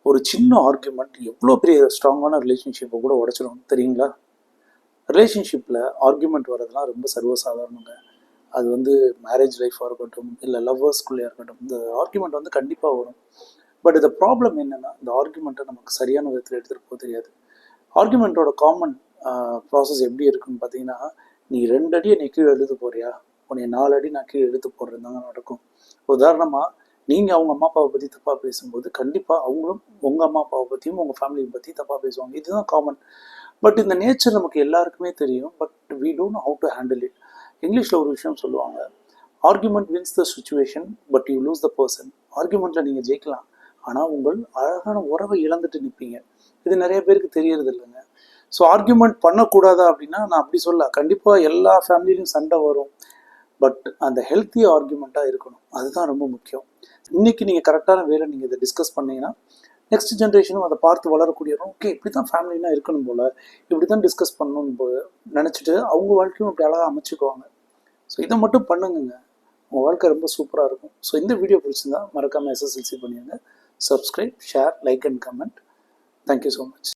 ஒரு சின்ன ஆர்குமெண்ட் எவ்வளோ பெரிய ஸ்ட்ராங்கான ரிலேஷன்ஷிப்பை கூட உடச்சிடும் தெரியுங்களா? ரிலேஷன்ஷிப்பில் ஆர்குமெண்ட் வரதுலாம் ரொம்ப சர்வசாதாரணங்க. அது வந்து மேரேஜ் லைஃபாக இருக்கட்டும், இல்லை லவ்வர்ஸ்குள்ளேயே இருக்கட்டும், இந்த ஆர்குமெண்ட் வந்து கண்டிப்பாக வரும். பட் இந்த ப்ராப்ளம் என்னென்னா, இந்த ஆர்குமெண்ட்டை நமக்கு சரியான விதத்தில் எடுத்துகிட்டு போக தெரியாது. ஆர்குமெண்ட்டோட காமன் ப்ராசஸ் எப்படி இருக்குன்னு பார்த்தீங்கன்னா, நீ 2 அடி என்னை கீழே எழுத போறியா, உன்னை 4 அடி நான் கீழே எழுத்து போடுறது தாங்க நடக்கும். உதாரணமாக, நீங்கள் அவங்க அம்மா அப்பாவை பற்றி தப்பாக பேசும்போது கண்டிப்பாக அவங்களும் உங்கள் அம்மா அப்பாவை பற்றியும் உங்கள் ஃபேமிலியை பற்றி தப்பாக பேசுவாங்க. இதுதான் காமன். பட் இந்த நேச்சர் நமக்கு எல்லாருக்குமே தெரியும். But we don't know how to handle it. இங்கிலீஷில் ஒரு விஷயம் சொல்லுவாங்க, argument wins the situation but you lose the person. ஆர்குமெண்ட்டில் நீங்கள் ஜெயிக்கலாம், ஆனால் உங்கள் அழகான உறவை இழந்துட்டு நிற்பீங்க. இது நிறைய பேருக்கு தெரியறது இல்லைங்க. ஸோ ஆர்குமெண்ட் பண்ணக்கூடாதா அப்படின்னா நான் அப்படி சொல்ல, கண்டிப்பாக எல்லா ஃபேமிலியிலும் சண்டை வரும். பட் அந்த ஹெல்த்தி ஆர்குமெண்ட்டாக இருக்கணும், அதுதான் ரொம்ப முக்கியம். இன்றைக்கி நீங்கள் கரெக்டான வேலை நீங்கள் இதை டிஸ்கஸ் பண்ணிங்கன்னா நெக்ஸ்ட் ஜென்ரேஷனும் அதை பார்த்து வளரக்கூடியவரும் ஓகே இப்படி தான் ஃபேமிலினா இருக்கணும் போல், இப்படி தான் டிஸ்கஸ் பண்ணணும் போல் நினச்சிட்டு அவங்க வாழ்க்கையும் இப்படி அழகாக அமைச்சுக்குவாங்க. ஸோ இதை மட்டும் பண்ணுங்க, உங்கள் வாழ்க்கை ரொம்ப சூப்பராக இருக்கும். ஸோ இந்த வீடியோ பிடிச்சிருந்தா மறக்காமல் SSLC பண்ணிடுங்க. Subscribe, share, like and comment. Thank you so much.